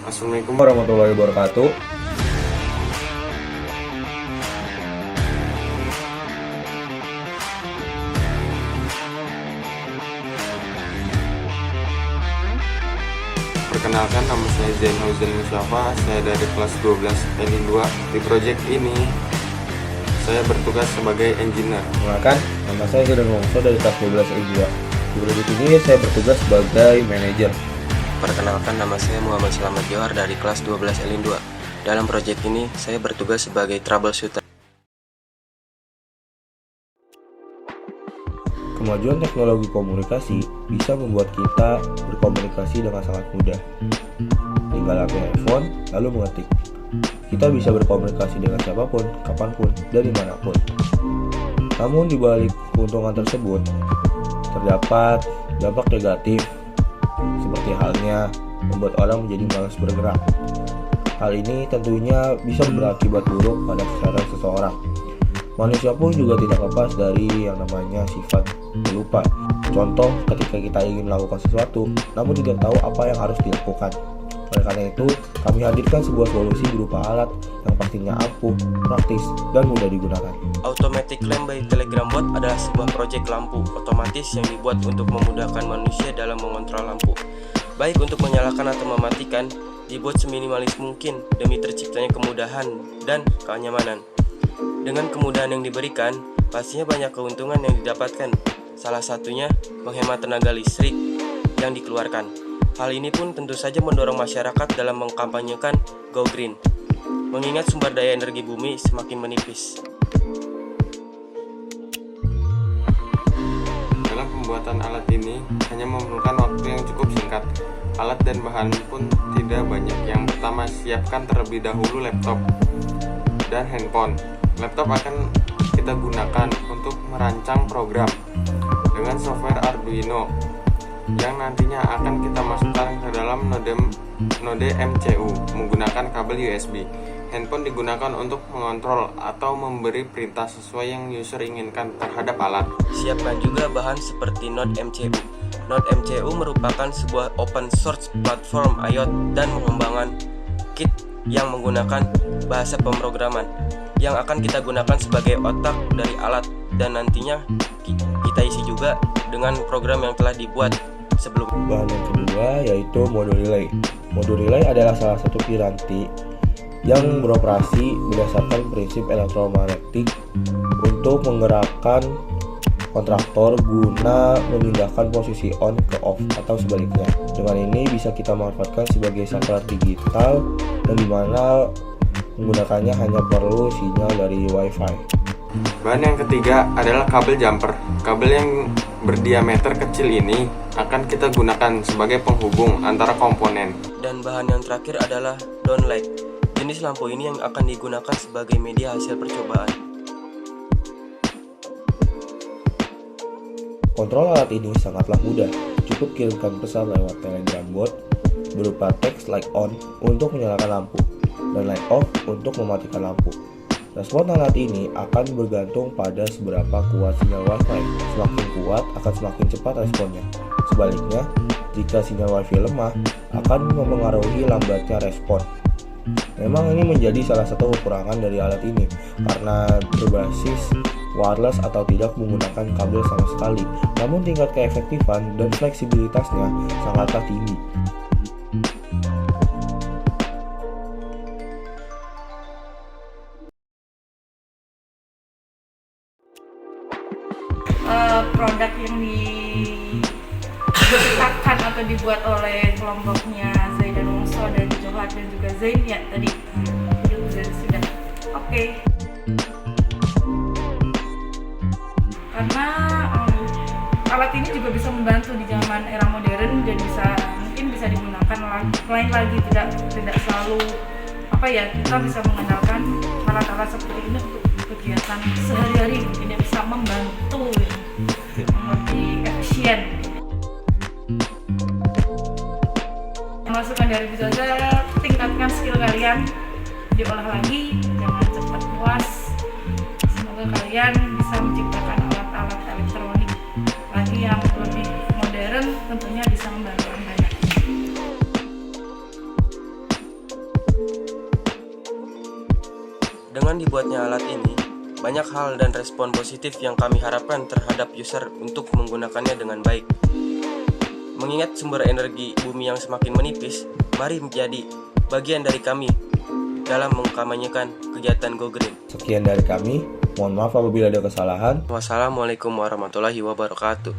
Assalamualaikum warahmatullahi wabarakatuh. Perkenalkan, nama saya Zain Huzan Mustafa. Saya dari kelas 12 L2. Di proyek ini saya bertugas sebagai engineer. Perkenalkan, nama saya Zidan Wongso dari kelas 12 L2. Di proyek ini saya bertugas sebagai manajer. Perkenalkan, nama saya Muhammad Selamat Johar dari kelas 12 L2. Dalam proyek ini, saya bertugas sebagai troubleshooter. Kemajuan teknologi komunikasi bisa membuat kita berkomunikasi dengan sangat mudah. Tinggal pakai handphone, lalu mengetik. Kita bisa berkomunikasi dengan siapapun, kapanpun, dari manapun. Namun di balik keuntungan tersebut, terdapat dampak negatif, seperti halnya membuat orang menjadi malas bergerak. Hal ini tentunya bisa berakibat buruk pada kesehatan seseorang. Manusia pun juga tidak lepas dari yang namanya sifat pelupa. Contoh, ketika kita ingin melakukan sesuatu, namun tidak tahu apa yang harus dilakukan. Oleh karena itu, kami hadirkan sebuah solusi berupa alat yang pastinya ampuh, praktis, dan mudah digunakan. Automatic Lamp by Telegram Bot adalah sebuah proyek lampu otomatis yang dibuat untuk memudahkan manusia dalam mengontrol lampu. Baik untuk menyalakan atau mematikan, dibuat seminimalis mungkin demi terciptanya kemudahan dan kenyamanan. Dengan kemudahan yang diberikan, pastinya banyak keuntungan yang didapatkan. Salah satunya menghemat tenaga listrik yang dikeluarkan. Hal ini pun tentu saja mendorong masyarakat dalam mengkampanyekan Go Green, mengingat sumber daya energi bumi semakin menipis. Dalam pembuatan alat ini hanya memerlukan waktu yang cukup singkat. Alat dan bahan pun tidak banyak. Yang pertama, siapkan terlebih dahulu laptop dan handphone. Laptop akan kita gunakan untuk merancang program dengan software Arduino yang nantinya akan kita masukkan ke dalam node MCU menggunakan kabel USB. Handphone digunakan untuk mengontrol atau memberi perintah sesuai yang user inginkan terhadap alat. Siapkan juga bahan seperti Node MCU. Node MCU merupakan sebuah open source platform IoT dan mengembangkan kit yang menggunakan bahasa pemrograman yang akan kita gunakan sebagai otak dari alat, dan nantinya kita isi juga dengan program yang telah dibuat sebelumnya. Bahan yang kedua yaitu modul relay. Modul relay adalah salah satu piranti yang beroperasi berdasarkan prinsip elektromagnetik untuk menggerakkan kontraktor guna memindahkan posisi on ke off atau sebaliknya. Dengan ini bisa kita manfaatkan sebagai saklar digital dan dimana menggunakannya hanya perlu sinyal dari WiFi. Bahan yang ketiga adalah kabel jumper. Kabel yang berdiameter kecil ini akan kita gunakan sebagai penghubung antara komponen. Dan bahan yang terakhir adalah downlight. Jenis lampu ini yang akan digunakan sebagai media hasil percobaan. Kontrol alat ini sangatlah mudah. Cukup kirimkan pesan lewat Telegram bot berupa teks like on untuk menyalakan lampu dan light off untuk mematikan lampu. Respon alat ini akan bergantung pada seberapa kuat sinyal WiFi. Semakin kuat akan semakin cepat responnya. Sebaliknya, jika sinyal WiFi lemah akan mempengaruhi lambatnya respon. Memang ini menjadi salah satu kekurangan dari alat ini karena berbasis wireless atau tidak menggunakan kabel sama sekali. Namun tingkat keefektifan dan fleksibilitasnya sangatlah tinggi. Produk yang diciptakan atau dibuat oleh kelompoknya Zain Wongso dan Johar dan juga Zain ya tadi sudah oke. Karena alat ini juga bisa membantu di zaman era modern dan mungkin bisa digunakan lain lagi, tidak selalu kita bisa mengandalkan alat-alat seperti ini untuk kegiatan sehari-hari. Ini bisa membantu lebih efisien. Masukan dari Bu Zaza, tingkatkan skill kalian, diolah lagi, jangan cepat puas. Semoga kalian bisa menciptakan alat-alat elektronik lagi yang lebih modern, tentunya bisa membantu banyak. Dengan dibuatnya alat ini, banyak hal dan respon positif yang kami harapkan terhadap user untuk menggunakannya dengan baik. Mengingat sumber energi bumi yang semakin menipis, mari menjadi bagian dari kami dalam mengkampanyekan kegiatan Go Green. Sekian dari kami, mohon maaf apabila ada kesalahan. Wassalamualaikum warahmatullahi wabarakatuh.